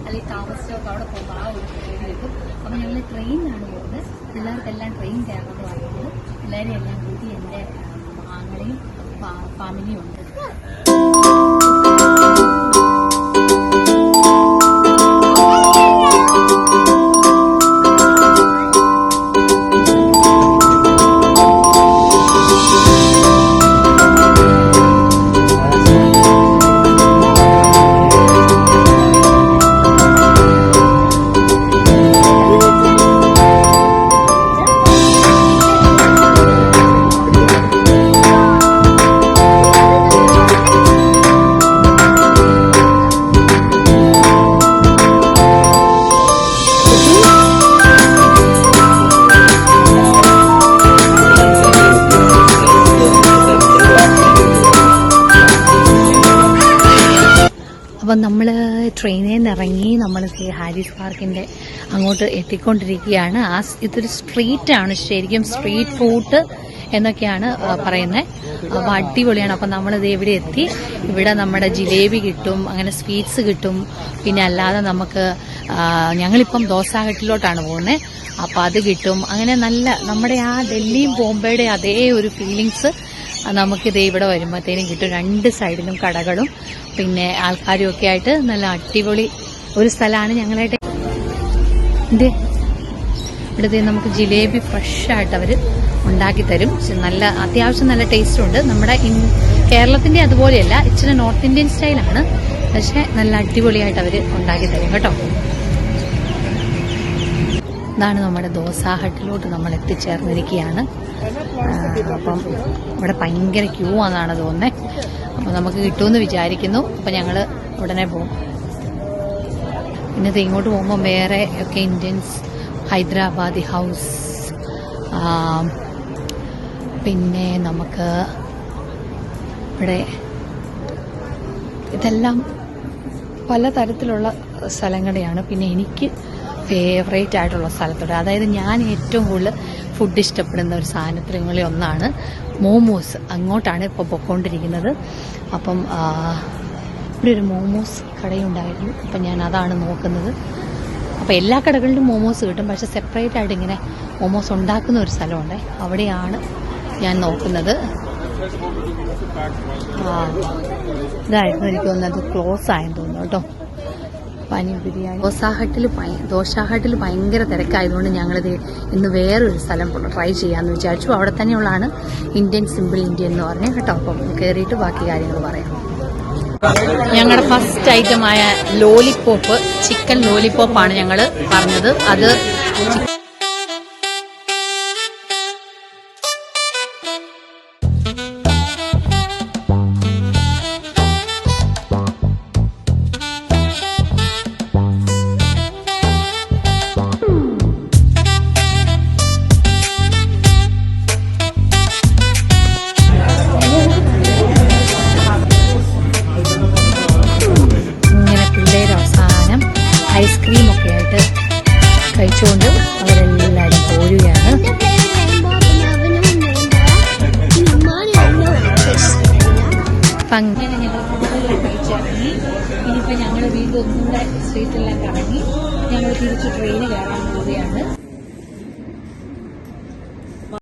അല്ലെങ്കിൽ താമസിച്ചവർക്ക് അവിടെ പോകുമ്പോൾ ആ ഒരു ഫീൽ കിട്ടും. അപ്പം ഞങ്ങൾ ട്രെയിനിലാണ് പോകുന്നത്. പിള്ളേർക്കെല്ലാം ട്രെയിൻ കയറണമെന്ന് പറയുന്നത്. എല്ലാവരും എല്ലാം കൂട്ടി എൻ്റെ ആങ്ങളെയും ഫാമിലിയും ഉണ്ട്. അപ്പം നമ്മൾ ട്രെയിനിൽ നിന്ന് ഇറങ്ങി നമ്മൾ ഹാരിസ് പാർക്കിൻ്റെ അങ്ങോട്ട് എത്തിക്കൊണ്ടിരിക്കുകയാണ്. ഇതൊരു സ്ട്രീറ്റാണ്, ശരിക്കും സ്ട്രീറ്റ് ഫുഡ് എന്നൊക്കെയാണ് പറയുന്നത്. അപ്പോൾ അടിപൊളിയാണ്. അപ്പം നമ്മളിത് ഇവിടെ എത്തി. ഇവിടെ നമ്മുടെ ജിലേബി കിട്ടും, അങ്ങനെ സ്വീറ്റ്സ് കിട്ടും. പിന്നെ അല്ലാതെ നമുക്ക് ഞങ്ങളിപ്പം ദോസാഘട്ടിലോട്ടാണ് പോകുന്നത്. അപ്പോൾ അത് കിട്ടും. അങ്ങനെ നല്ല നമ്മുടെ ആ ഡൽഹിയും ബോംബെയുടെ അതേ ഒരു ഫീലിങ്സ് നമുക്കിത് ഇവിടെ വരുമ്പോഴത്തേനും കിട്ടും. രണ്ട് സൈഡിലും കടകളും പിന്നെ ആൾക്കാരും ഒക്കെ ആയിട്ട് നല്ല അടിപൊളി ഒരു സ്ഥലമാണ്. ഞങ്ങളായിട്ട് ഇവിടുത്തെ നമുക്ക് ജിലേബി ഫ്രഷായിട്ട് അവർ ഉണ്ടാക്കി തരും. നല്ല അത്യാവശ്യം നല്ല ടേസ്റ്റും ഉണ്ട്. നമ്മുടെ കേരളത്തിന്റെ അതുപോലെയല്ല, ഇച്ചിരി നോർത്ത് ഇന്ത്യൻ സ്റ്റൈലാണ്. പക്ഷെ നല്ല അടിപൊളിയായിട്ട് അവർ ഉണ്ടാക്കി തരും കേട്ടോ. ഇതാണ് നമ്മുടെ ദോസാഹട്ടിലോട്ട് നമ്മൾ എത്തിച്ചേർന്നിരിക്കുകയാണ്. അപ്പം ഇവിടെ ഭയങ്കര ക്യൂ ആണെന്നാണ് തോന്നുന്നത്. അപ്പം നമുക്ക് കിട്ടുമെന്ന് വിചാരിക്കുന്നു. അപ്പം ഞങ്ങൾ ഉടനെ പോകും. പിന്നെ ഇങ്ങോട്ട് പോകുമ്പോൾ വേറെ ഒക്കെ ഇന്ത്യൻസ്, ഹൈദരാബാദി ഹൗസ്, പിന്നെ നമുക്ക് ഇവിടെ ഇതെല്ലാം പലതരത്തിലുള്ള സ്ഥലങ്ങളുടെയാണ്. പിന്നെ എനിക്ക് ഫേവറേറ്റ് ആയിട്ടുള്ള സ്ഥലത്തോടെ, അതായത് ഞാൻ ഏറ്റവും കൂടുതൽ ഫുഡ് ഇഷ്ടപ്പെടുന്ന ഒരു സാധനങ്ങളിൽ ഒന്നാണ് മോമോസ്. അങ്ങോട്ടാണ് ഇപ്പോൾ പൊയ്ക്കൊണ്ടിരിക്കുന്നത്. അപ്പം ഇവിടെ ഒരു മോമോസ് കടയുണ്ടായിരുന്നു. അപ്പം ഞാൻ അതാണ് നോക്കുന്നത്. അപ്പോൾ എല്ലാ കടകളിലും മോമോസ് കിട്ടും, പക്ഷെ സെപ്പറേറ്റ് ആയിട്ട് ഇങ്ങനെ മോമോസ് ഉണ്ടാക്കുന്ന ഒരു സ്ഥലമുണ്ട്. അവിടെയാണ് ഞാൻ നോക്കുന്നത്. ഇതായിരുന്നു എനിക്ക് തോന്നുന്നത്, ക്ലോസ് ആയെന്ന് തോന്നുന്നു കേട്ടോ. പനി ബിരിയാണി ദോശാഹട്ടിൽ ഭയങ്കര തിരക്കായതുകൊണ്ട് ഞങ്ങളിത് ഇന്ന് വേറൊരു സ്ഥലം ട്രൈ ചെയ്യാമെന്ന് വിചാരിച്ചു. അവിടെ തന്നെയുള്ളതാണ് ഇന്ത്യൻ സിമ്പിൾ ഇന്ത്യ എന്ന് പറഞ്ഞു കേട്ടോ. അപ്പം കയറിയിട്ട് ബാക്കി കാര്യങ്ങൾ പറയാം. ഞങ്ങളുടെ ഫസ്റ്റ് ഐറ്റമായ ലോലിപോപ്പ്, ചിക്കൻ ലോലിപോപ്പാണ് ഞങ്ങൾ പറഞ്ഞത്. അത് ഐസ്ക്രീമൊക്കെ ആയിട്ട് കഴിച്ചുകൊണ്ട് അവരെല്ലാവരും പോരുകയാണ്. അപ്പം അങ്ങനെ ഞങ്ങൾ കഴിച്ചിറങ്ങി. ഇനിയിപ്പോൾ ഞങ്ങൾ വീണ്ടും ഒന്നുകൂടെ സ്ട്രീറ്റെല്ലാം കറങ്ങി ഞങ്ങൾ തിരിച്ച് ട്രെയിന് കയറാൻ പോവുകയാണ്.